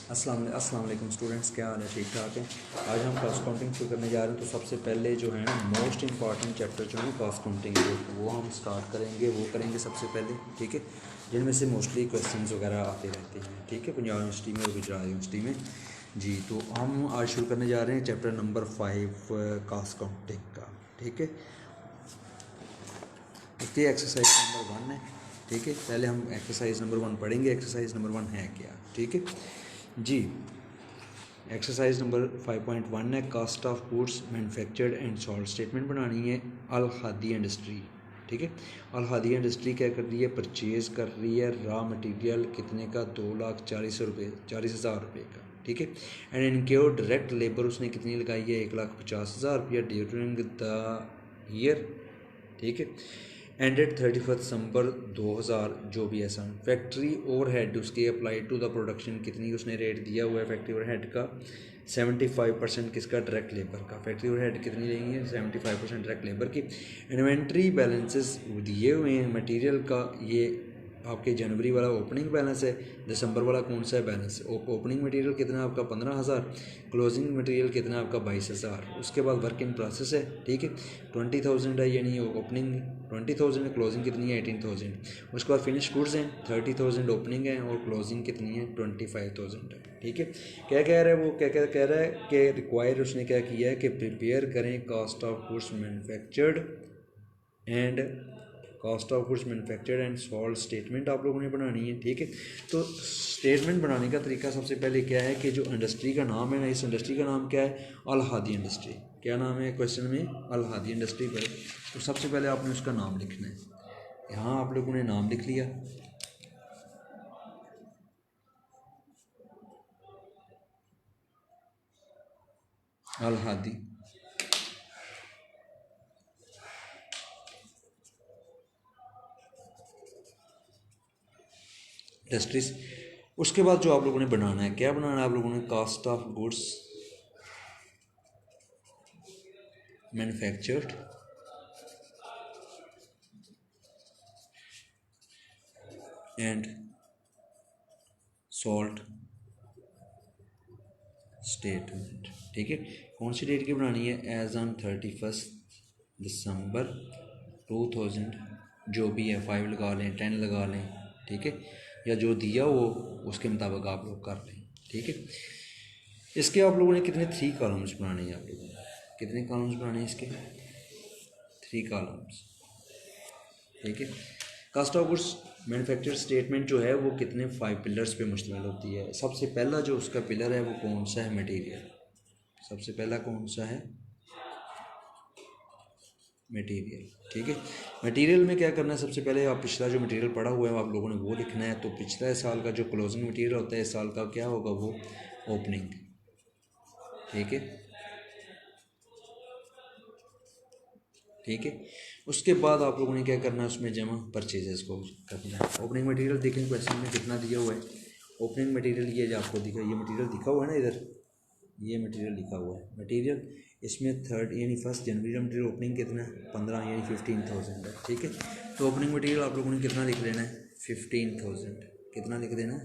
अस्सलाम वालेकुम स्टूडेंट्स, क्या हाल है? ठीक ठाक है। आज हम कॉस्ट काउंटिंग शुरू करने जा रहे हैं। तो सबसे पहले जो है ना मोस्ट इंपॉर्टेंट चैप्टर जो है कॉस्ट काउंटिंग वो हम स्टार्ट करेंगे, वो करेंगे सबसे पहले, ठीक है। जिनमें से मोस्टली क्वेश्चंस वगैरह आते रहते हैं, ठीक है, पंजाब यूनिवर्सिटी में और गुजरात यूनिवर्सिटी में जी। तो हम आज शुरू करने जा रहे हैं चैप्टर नंबर 5 कॉस्ट काउंटिंग का, ठीक है। इसकी एक्सरसाइज नंबर 1 है, ठीक है। पहले हम एक्सरसाइज नंबर 1 पढ़ेंगे। एक्सरसाइज नंबर 1 है क्या, ठीक है जी। एक्सरसाइज नंबर 5.1 है cost of goods manufactured and sold. Statement बनानी है अल खादी इंडस्ट्री, ठीक है। अल खादी इंडस्ट्री क्या कर रही है? परचेज़ कर रही है रॉ मटेरियल कितने का? 2,40,000 रुपये का, ठीक है। एंड इनक्योर डायरेक्ट लेबर उसने कितनी लगाई है? 1,50,000 रुपया ड्यूरिंग द ईयर, ठीक है। एंडेड 31 दिसंबर 2000 जो भी ऐसा। फैक्ट्री ओवर हेड उसके अप्लाई टू द प्रोडक्शन कितनी उसने रेट दिया हुआ है फैक्ट्री ओवर हेड का? 75% किसका? डायरेक्ट लेबर का। फैक्ट्री ओवर हेड कितनी लेंगे? 75% डायरेक्ट लेबर की। इन्वेंट्री बैलेंसेस दिए हुए हैं मटेरियल का, ये आपके जनवरी वाला ओपनिंग बैलेंस है। दिसंबर वाला कौन सा है बैलेंस? ओपनिंग मटेरियल कितना आपका? 15,000। क्लोजिंग मटेरियल कितना आपका? 22,000। उसके बाद वर्क इन प्रोसेस है, ठीक है। 20,000 है, यानी ओपनिंग 20,000 है, क्लोजिंग कितनी है? 18,000। उसके बाद फिनिश गुड्स हैं 30,000 ओपनिंग है और क्लोजिंग कितनी है? 25,000 है, ठीक है। क्या कह रहा है वो? क्या कह रहा है कि रिक्वायर उसने क्या किया है कि प्रिपेयर करें cost of goods manufactured and cost of goods manufactured and sold statement आप लोगों ने बनानी है, ठीक है। तो स्टेटमेंट बनाने का तरीका सबसे पहले क्या है कि जो इंडस्ट्री का नाम है ना, इस इंडस्ट्री का नाम क्या है? अल हादी इंडस्ट्री। क्या नाम है क्वेश्चन में? अल हादी इंडस्ट्री पर। तो सबसे पहले आपने उसका नाम लिखना है। यहाँ आप लोगों ने नाम लिख लिया, अल हादी इंडस्ट्रीज। उसके बाद जो आप लोगों ने बनाना है, क्या बनाना है आप लोगों ने? Cost of goods manufactured and sold statement, ठीक है। कौन सी डेट की बनानी है? एज ऑन 31 दिसंबर 2000 जो भी है, 5 लगा लें, 10 लगा लें, ठीक है, या जो दिया वो उसके मुताबिक आप लोग कर लें, ठीक है। इसके आप लोगों ने कितने 3 कॉलम्स बनाने हैं? आप लोगों ने कितने कॉलम्स बनाने हैं इसके? 3 कॉलम्स, ठीक है। Cost of goods manufacture statement जो है वो कितने 5 पिलर्स पे मुश्तमिल होती है। सबसे पहला जो उसका पिलर है वो कौन सा है? मटेरियल। सबसे पहला कौन सा है? मटेरियल, ठीक है। मटेरियल में क्या करना है? सबसे पहले आप पिछला जो मटेरियल पड़ा हुआ है आप लोगों ने वो लिखना है। तो पिछले साल का जो क्लोजिंग मटेरियल होता है इस साल का क्या होगा? वो ओपनिंग, ठीक है, ठीक है। उसके बाद आप लोगों ने क्या करना है? उसमें जमा परचेजेस को करना है। ओपनिंग मटेरियल देखें क्वेश्चन में कितना दिया हुआ है। ओपनिंग मटेरियल ये जो आपको दिखा, ये मटेरियल दिखा हुआ है ना इधर, ये मटेरियल लिखा हुआ है। मटेरियल इसमें 3 यानी 1 जनवरी का मटेरियल ओपनिंग कितना है? 15 यानी 15,000 है, ठीक है। तो ओपनिंग मटेरियल आप लोगों ने कितना लिख लेना है? 15,000। कितना लिख देना है?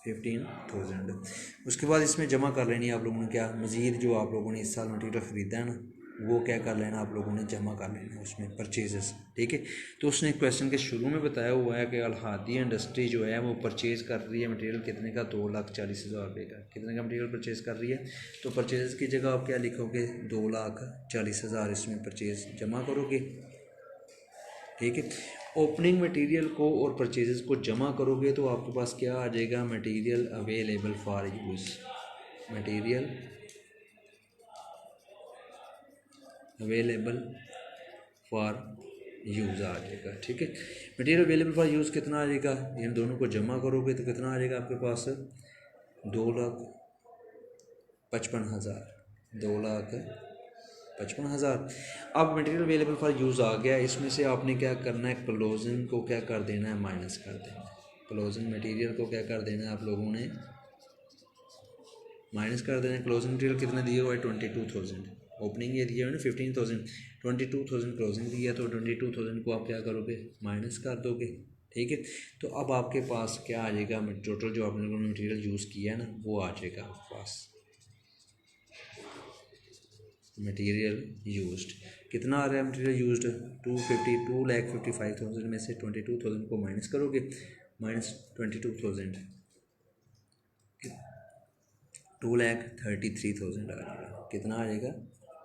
15,000। उसके बाद इसमें जमा कर लेनी है आप लोगों ने क्या? मज़ीद जो आप लोगों ने इस साल मटेरियल ख़रीदा है ना, वो क्या कर लेना आप लोगों ने? जमा कर लेना है उसमें परचेजेस, ठीक है। तो उसने क्वेश्चन के शुरू में बताया हुआ है कि अल हादी इंडस्ट्री जो है वो परचेज़ कर रही है मटेरियल कितने का? 2,40,000 रुपये का। कितने का मटेरियल परचेज़ कर रही है? तो परचेज़ की जगह आप क्या लिखोगे? 2,40,000 इसमें परचेज़ जमा करोगे, ठीक है। ओपनिंग मटेरियल को और परचेजेस को जमा करोगे तो आपके पास क्या आ जाएगा? Material available for use. Material available for use आ जाएगा, ठीक है। मटेरियल अवेलेबल फॉर यूज़ कितना आ जाएगा? इन दोनों को जमा करोगे तो कितना आ जाएगा आपके पास? 2,55,000। 2,55,000। अब मटेरियल अवेलेबल फॉर यूज़ आ गया, इसमें से आपने क्या करना है? क्लोजिंग को क्या कर देना है? माइनस कर देना है। क्लोजिंग मटेरियल को क्या कर देना है आप लोगों ने? माइनस कर देना है। क्लोजिंग मटेरियल कितना दिया हुआ है? 22,000। ओपनिंग ये दिया है ना 15,000, 22,000 क्लोजिंग दिया, तो 22,000 को आप क्या करोगे? माइनस कर दोगे, ठीक है। तो अब आपके पास क्या आ जाएगा, टोटल जो आपने मटेरियल यूज़ किया है ना वो आ जाएगा आपके पास। मटेरियल यूज्ड कितना आ रहा है, मटेरियल यूज्ड 2,55,000 में से 22,000 को माइनस करोगे, माइनस 22,000, 2,33,000 आ जाएगा। कितना आ जाएगा,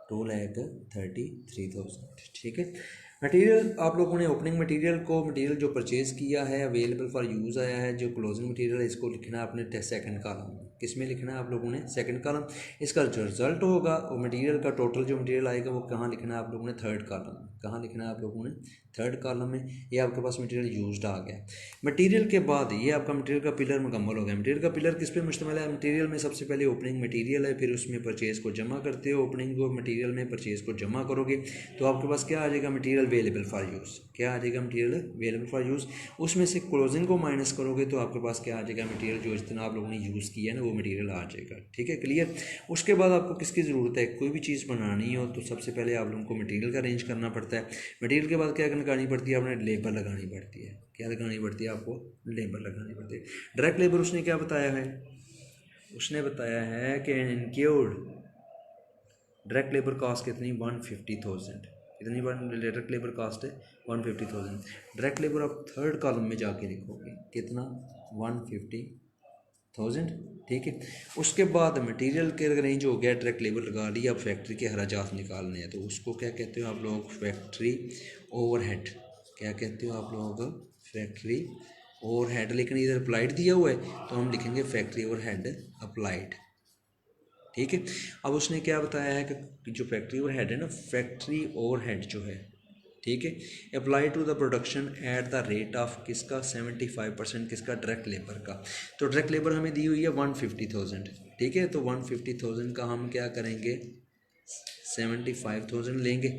2,33,000। ठीक है। मटेरियल आप लोगों ने ओपनिंग मटेरियल को, मटेरियल जो परचेज़ किया है अवेलेबल फॉर यूज़ आया है, जो क्लोजिंग मटेरियल है इसको लिखना है आपने सेकंड कॉलम में। किस में लिखना है आप लोगों ने, सेकंड कॉलम। इसका जो रिजल्ट होगा वो मटेरियल का टोटल जो मटेरियल आएगा वो कहाँ लिखना है आप लोगों ने, थर्ड कॉलम में। कहाँ लिखना है आप लोगों ने, थर्ड कॉलम में। ये आपके पास मटेरियल यूज्ड आ गया। मटेरियल के बाद ये आपका मटेरियल का पिलर मुकम्मल हो गया। मटेरियल का पिलर किस पे मुश्तमिल है, मटेरियल में सबसे पहले ओपनिंग मटेरियल है, फिर उसमें परचेज़ को जमा करते हो, ओपनिंग को मटेरियल में परचेज़ को जमा करोगे तो आपके पास क्या आ जाएगा, मटेरियल अवेलेबल फॉर यूज़। क्या आ जाएगा, मटेरियल अवेलेबल फॉर यूज़। उसमें से क्लोजिंग को माइनस करोगे तो आपके पास क्या आ जाएगा, मटेरियल जो जितना आप लोगों ने यूज़ किया है ना वो मटेरियल आ जाएगा। ठीक है, क्लियर। उसके बाद आपको किसकी ज़रूरत है, कोई भी चीज़ बनानी हो तो सबसे पहले आप लोगों को मटेरियल का अरेंज करना पड़ता है। मटेरियल के बाद क्या लगानी पड़ती है, आपने लेबर लगानी पड़ती है। क्या लगानी पड़ती है आपको, लेबर लगानी पड़ती है। डायरेक्ट लेबर उसने क्या बताया है, उसने बताया है कि इनक्लूड डायरेक्ट लेबर कॉस्ट कितनी, 150,000। कितनी डायरेक्ट लेबर कॉस्ट है, 150,000। डायरेक्ट लेबर आप थर्ड कॉलम में जाके लिखोगे कितना, 150,000। ठीक है। उसके बाद मटेरियल के रेंज हो गया, डायरेक्ट लेबर लगा ली, अब फैक्ट्री के अखराजात निकालने हैं तो उसको क्या कहते हो आप लोग, फैक्ट्री ओवरहेड। क्या कहते हो आप लोग, फैक्ट्री ओवरहेड। लेकिन इधर अप्लाइड दिया हुआ है तो हम लिखेंगे फैक्ट्री ओवरहेड अप्लाइड। ठीक है। अब उसने क्या बताया है कि जो फैक्ट्री ओवरहेड है ना, फैक्ट्री ओवरहेड जो है, ठीक है, apply to the production at the rate of किसका, 75%, किसका, डायरेक्ट लेबर का। तो डायरेक्ट लेबर हमें दी हुई है 150,000। ठीक है, तो 150,000 का हम क्या करेंगे, 75,000 लेंगे,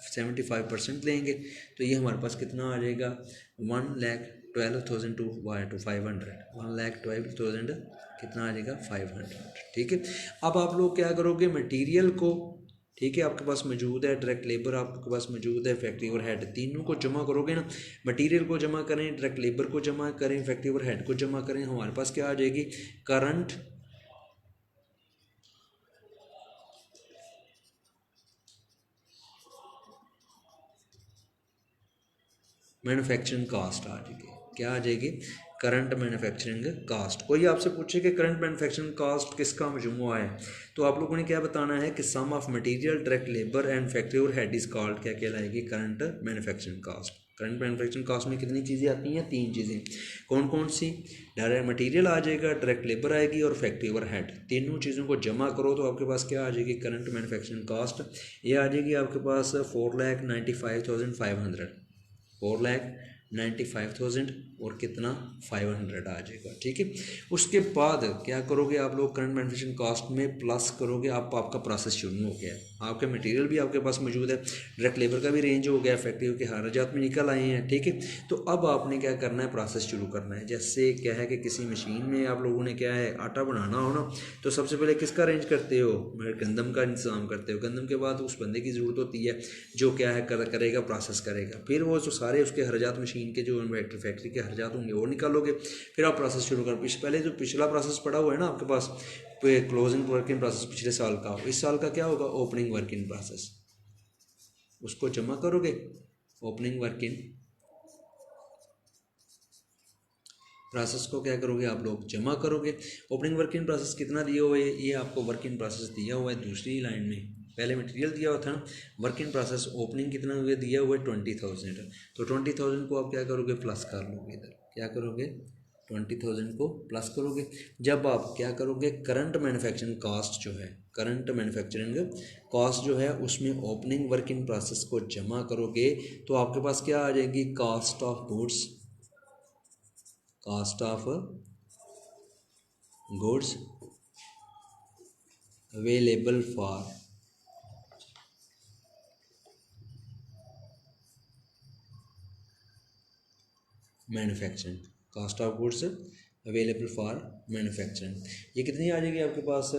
75% लेंगे तो ये हमारे पास कितना आ जाएगा, 1,12,000 टू 500, 1,12,000 कितना आ जाएगा, 500। ठीक है। अब आप लोग क्या करोगे, मटेरियल को, ठीक है, आपके पास मौजूद है, डायरेक्ट लेबर आपके पास मौजूद है, फैक्ट्री ओवरहेड, तीनों को जमा करोगे ना, मटेरियल को जमा करें, डायरेक्ट लेबर को जमा करें, फैक्ट्री ओवरहेड को जमा करें, हमारे पास क्या आ जाएगी, करंट मैन्युफैक्चरिंग कास्ट आ जाएगी। क्या आ जाएगी, करंट मैन्युफैक्चरिंग कास्ट। कोई आपसे पूछे कि करंट मैन्युफैक्चरिंग कास्ट किसका मजमूआ है तो आप लोगों ने क्या बताना है कि sum of material, direct labour and factory overhead is called, क्या कहलाएगी, current manufacturing cost. Current manufacturing cost में कितनी चीज़ें आती हैं, तीन चीज़ें। कौन कौन सी, डायरेक्ट मटेरियल आ जाएगा, डायरेक्ट लेबर आएगी और फैक्ट्री ओवरहेड। तीनों चीज़ों को जमा करो तो आपके पास क्या आ जाएगी, करंट मैन्युफैक्चरिंग कास्ट। ये आ जाएगी आपके पास 4,95,500, 4,95,000 और कितना, 500 आ जाएगा। ठीक है। उसके बाद क्या करोगे आप लोग, करंट मैन्युफैक्चरिंग कॉस्ट में प्लस करोगे, आपका प्रोसेस शुरू हो गया है, आपके मटेरियल भी आपके पास मौजूद है, डायरेक्ट लेबर का भी रेंज हो गया, फैक्ट्री के अखराजात में निकल आए हैं। ठीक है। तो अब आपने क्या करना है, प्रोसेस शुरू करना है। जैसे क्या है कि किसी मशीन में आप लोगों ने क्या है, आटा बनाना हो ना तो सबसे पहले किसका अरेंज करते हो, गंदम का इंतजाम करते हो। गंदम के बाद उस बंदे की ज़रूरत होती है जो क्या है करेगा, प्रोसेस करेगा। फिर वो जो सारे उसके अखराजात मशीन के जो फैक्ट्री के अखराजात होंगे वो निकालोगे, फिर आप प्रोसेस शुरू करो। पहले जो पिछला प्रोसेस पड़ा हुआ है ना आपके पास, क्लोजिंग वर्किंग प्रोसेस पिछले साल का, इस साल का क्या होगा, ओपनिंग वर्किंग प्रोसेस, उसको जमा करोगे, ओपनिंग वर्किंग प्रोसेस को क्या करोगे आप लोग, जमा करोगे। ओपनिंग वर्किंग प्रोसेस कितना दिया हुआ है, ये आपको वर्किंग प्रोसेस दिया हुआ है दूसरी लाइन में, पहले मटेरियल दिया हुआ था ना, वर्किंग प्रोसेस ओपनिंग कितना हुआ दिया हुआ है 20,000। तो 20,000 को आप क्या करोगे, प्लस कर लोगे इधर, क्या करोगे, 20,000 को प्लस करोगे। जब आप क्या करोगे, करंट मैन्युफैक्चरिंग कॉस्ट जो है, करंट मैन्युफैक्चरिंग कॉस्ट जो है उसमें ओपनिंग वर्किंग प्रोसेस को जमा करोगे तो आपके पास क्या आ जाएगी, cost of goods, cost of goods available for manufacturing, cost of goods available for manufacturing. ये कितनी आ जाएगी आपके पास,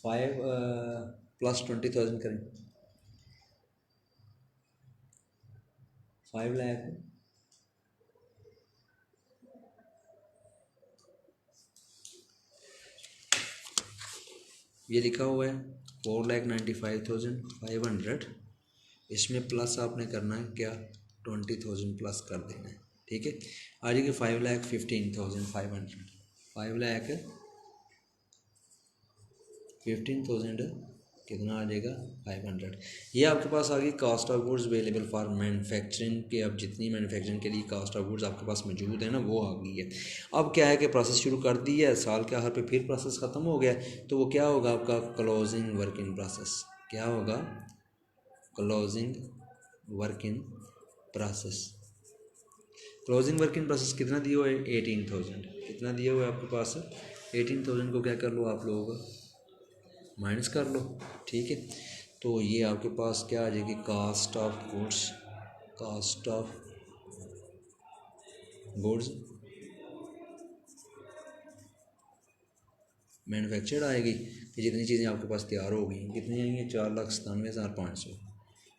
5 प्लस 20,000 करें, 5 लाख ये लिखा हुआ है 4,95,500, इसमें प्लस आपने करना है क्या 20,000 प्लस कर देना है, ठीक है। आ जाएगी 5,15,500, 5,15,000 कितना आ जाएगा 500। ये आपके पास आ गई cost of goods available for manufacturing के। अब जितनी मैन्युफैक्चरिंग के लिए कास्ट ऑफ गुड्स आपके पास मौजूद है ना वो आ गई है। अब क्या है कि प्रोसेस शुरू कर दी है, साल के आखिर पे फिर प्रोसेस ख़त्म हो गया, तो वो क्या होगा आपका क्लोजिंग वर्क इन प्रोसेस। क्या होगा closing work in process. Closing work in process कितना दिया हुआ है 18,000, कितना दिया हुआ है आपके पास 18,000 को क्या कर लो आप लोग माइनस कर लो, ठीक है। तो ये आपके पास क्या आ जाएगी cost of goods, cost of goods manufactured आएगी कि जितनी चीज़ें आपके पास तैयार हो गई कितनी आएंगी 4,97,500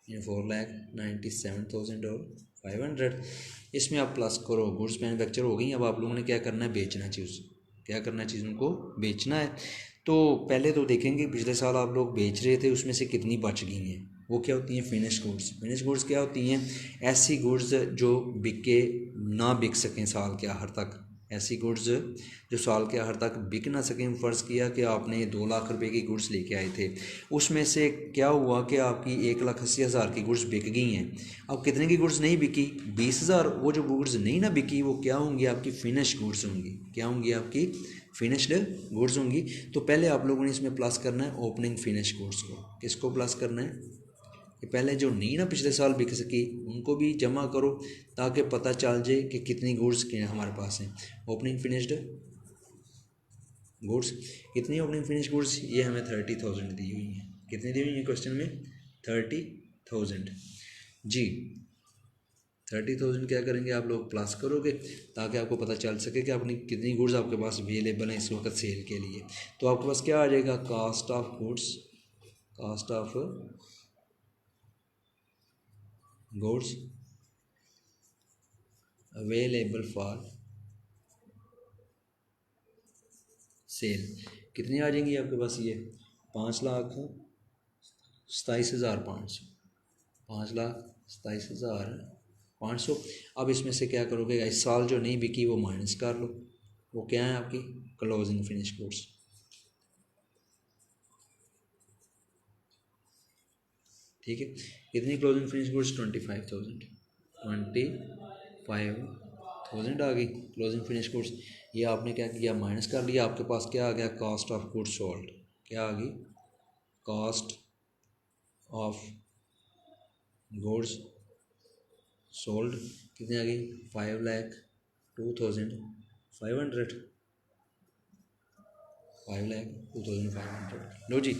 यानी 4,97,500। इसमें आप प्लस करो गुड्स मैन्युफैक्चर हो गई। अब आप लोगों ने क्या करना है बेचना चीज़, क्या करना है चीज़ों को बेचना है। तो पहले तो देखेंगे पिछले साल आप लोग बेच रहे थे उसमें से कितनी बच गई हैं, वो क्या होती हैं फिनिश गुड्स। फिनिश गुड्स क्या होती हैं ऐसी गुड्स जो बिके ना बिक सकें साल के आखिर तक, ऐसी गुड्स जो साल के आखिर तक बिक ना सकें। फ़र्ज़ किया कि आपने 2 लाख रुपए की गुड्स लेके आए थे, उसमें से क्या हुआ कि आपकी 1,80,000 की गुड्स बिक गई हैं। अब कितने की गुड्स नहीं बिकी 20,000। वो जो गुड्स नहीं ना बिकी वो क्या होंगी आपकी फिनिश गुड्स होंगी, क्या होंगी आपकी फिनिश्ड गुड्स होंगी। तो पहले आप लोगों ने इसमें प्लस करना है ओपनिंग फिनिश गुड्स को। किसको प्लस करना है कि पहले जो नहीं ना पिछले साल बिक सकी उनको भी जमा करो ताकि पता चल जाए कि कितनी गुड्स के हमारे पास हैं। ओपनिंग फिनिश्ड गुड्स कितनी ओपनिंग फिनिश गुड्स ये हमें 30,000 दी हुई हैं। कितनी दी हुई है क्वेश्चन में 30,000 जी। 30,000 क्या करेंगे आप लोग प्लस करोगे ताकि आपको पता चल सके कि अपनी कितनी गुड्स आपके पास अवेलेबल हैं इस वक्त सेल के लिए। तो आपके पास क्या आ जाएगा cost of goods, cost of goods available for sale कितनी आ जाएंगी आपके पास ये 5,27,500, 5,27,500। अब इसमें से क्या करोगे इस साल जो नहीं बिकी वो माइनस कर लो, वो क्या है आपकी क्लोजिंग फिनिश गुड्स। ठीक है कितनी क्लोजिंग फिनिश गुड्स 25,000 आ गई क्लोजिंग फिनिश गुड्स। ये आपने क्या किया माइनस कर लिया, आपके पास क्या आ गया कास्ट ऑफ गुड्स सोल्ड। क्या आ गई कास्ट ऑफ गुड्स सोल्ड कितनी आ गई 5,02,500, 5,02,500। लो जी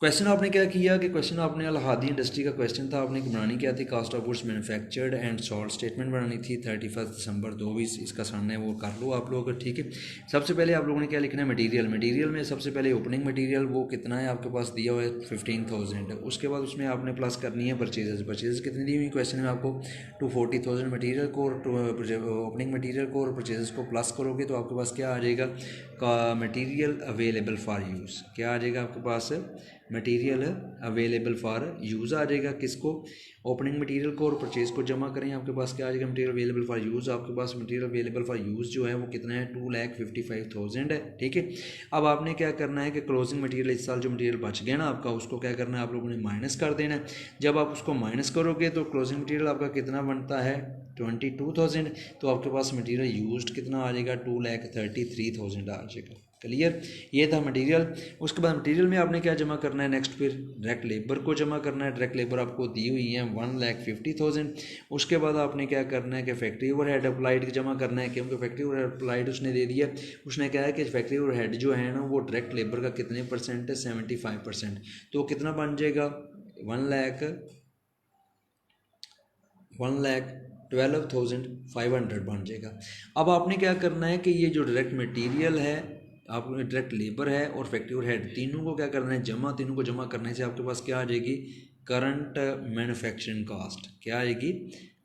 क्वेश्चन आपने क्या किया कि क्वेश्चन आपने अल-हादी इंडस्ट्री का क्वेश्चन था, आपने बनानी क्या थी cost of goods manufactured and sold statement बनानी थी 31 दिसंबर 2020। इसका सामने है वो कर लो आप लोग, ठीक है। सबसे पहले आप लोगों ने क्या लिखना है मटेरियल, मटेरियल में सबसे पहले ओपनिंग मटेरियल वो कितना है आपके पास दिया हुआ है 15,000। उसके बाद उसमें आपने प्लस करनी है परचेजेस, परचेजेस कितनी दी हुई क्वेश्चन में आपको 240,000 मटीरियल को ओपनिंग मटीरियल को और परचेजेस को प्लस करोगे तो आपके पास क्या आ जाएगा का मटीरियल अवेलेबल फॉर यूज़। क्या आ जाएगा आपके पास मटेरियल अवेलेबल फॉर यूज़ आ जाएगा। किसको ओपनिंग मटेरियल को और परचेज को जमा करें आपके पास क्या आ जाएगा मटेरियल अवेलेबल फॉर यूज़। आपके पास मटेरियल अवेलेबल फॉर यूज़ जो है वो कितना है 2,55,000 है, ठीक है। अब आपने क्या करना है कि क्लोजिंग मटेरियल इस साल जो मटेरियल बच गया ना आपका उसको क्या करना है आप लोगों ने माइनस कर देना है। जब आप उसको माइनस करोगे तो क्लोजिंग मटेरियल आपका कितना बनता है 22,000। तो आपके पास मटेरियल यूज्ड कितना आ जाएगा 2,33,000 आ जाएगा। क्लियर, ये था मटेरियल। उसके बाद मटेरियल में आपने क्या जमा करना है नेक्स्ट फिर डायरेक्ट लेबर को जमा करना है। डायरेक्ट लेबर आपको दी हुई है 1,50,000। उसके बाद आपने क्या करना है कि फैक्ट्री ओवरहेड अप्लाइड जमा करना है क्योंकि फैक्ट्री ओवरहेड अप्लाइड उसने दे दिया। उसने कहा है कि फैक्ट्री ओवरहेड जो है ना वो डायरेक्ट लेबर का कितने परसेंट है 75%। तो कितना बन जाएगा 1,12,500 बन जाएगा। अब आपने क्या करना है कि ये जो डायरेक्ट मटेरियल है आप डायरेक्ट लेबर है और फैक्ट्री ओवरहेड तीनों को क्या करना है जमा, तीनों को जमा करने से आपके पास क्या आ जाएगी करंट मैन्युफैक्चरिंग कास्ट। क्या आएगी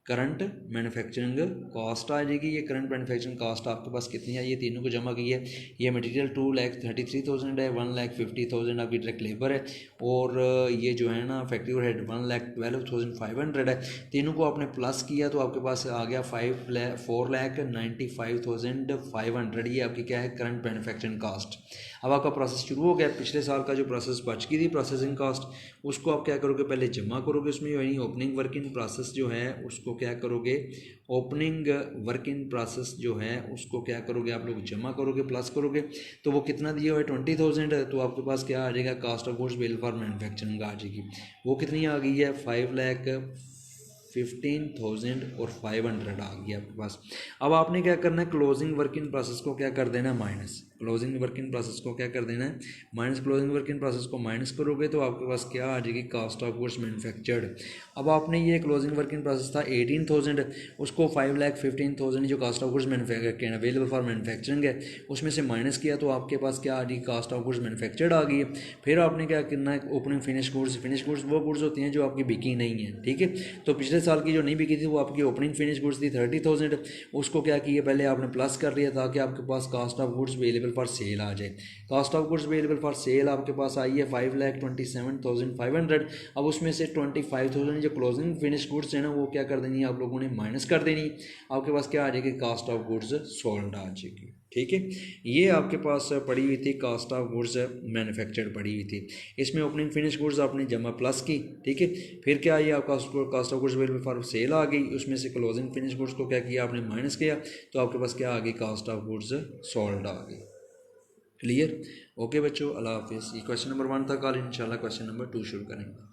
करंट मैन्युफैक्चरिंग कॉस्ट आ जाएगी। ये करंट मैन्युफैक्चरिंग कॉस्ट आपके पास कितनी है, ये तीनों को जमा की है। ये मटेरियल 2,33,000 है, 1,50,000 आपकी डायरेक्ट लेबर है, और ये जो है ना फैक्ट्री ओवरहेड 1,12,500 है। तीनों को आपने प्लस किया तो आपके पास आ गया 4,95,500। ये आपकी क्या है, करंट मैन्युफैक्चरिंग कॉस्ट। अब आपका प्रोसेस शुरू हो गया। पिछले साल का जो प्रोसेस बच गई थी प्रोसेसिंग कॉस्ट, उसको आप क्या करोगे, पहले जमा करोगे उसमें, यानी ओपनिंग वर्क इन प्रोसेस जो है उसको क्या करोगे, ओपनिंग वर्क इन प्रोसेस जो है उसको क्या करोगे आप लोग, जमा करोगे, प्लस करोगे। तो वो कितना दिया हुआ है, 20,000 है, तो आपके पास क्या आ जाएगा, cost of goods bill for manufacturing आ जाएगी। वो कितनी आ गई है, 5,15,000 और 500 आ गया आपके पास। अब आपने क्या करना है, क्लोजिंग वर्क इन प्रोसेस को क्या कर देना है, minus. Closing work in process को क्या कर देना है, minus. Closing work in process को माइनस करोगे तो आपके पास क्या आ जाएगी, कास्ट ऑफ गुड्स मैन्युफैक्चर्ड। अब आपने ये क्लोजिंग वर्क इन प्रोसेस था 18,000, उसको 5,15,000 जो cost of goods manufacture available for manufacturing है उसमें से माइनस किया तो आपके पास क्या आ गई, कास्ट ऑफ गुड्स मैन्युफैक्चर्ड आ गई है। फिर आपने क्या करना है, opening finish goods. Finish goods वो गुड्स होती हैं जो आपकी बिकी नहीं है, ठीक है। तो पिछले साल की जो नहीं बिकी थी वो आपकी ओपनिंग फिनिश गुड्स थी 30,000, उसको क्या किया, पहले आपने प्लस कर लिया ताकि आपके पास cost of goods available for sale आ जाए। Cost of goods available for sale आपके पास आई है 5,27,500। अब उसमें से 25,000 जो क्लोजिंग फिनिश गुड्स है ना वो क्या कर देनी है आप लोगों ने, माइनस कर देनी। आपके पास क्या आ जाएगी, कास्ट ऑफ गुड्स सोल्ड आ जाएगी, ठीक है। ये आपके पास पड़ी हुई थी, कास्ट ऑफ गुड्स मैन्युफैक्चर्ड पड़ी हुई थी। इसमें ओपनिंग फिनिश गुड्स आपने जमा प्लस की, ठीक है। फिर क्या आई आपका cost of goods available for sale आ गई, उसमें से क्लोजिंग फिनिश गुड्स को क्या किया आपने, माइनस किया, तो आपके पास क्या आ गई, कास्ट ऑफ गुड्स सोल्ड आ गई। क्लियर, ओके बच्चों, अल्लाह हाफिज़। ये क्वेश्चन नंबर 1 था, कल इंशाल्लाह क्वेश्चन नंबर 2 शुरू करेंगे।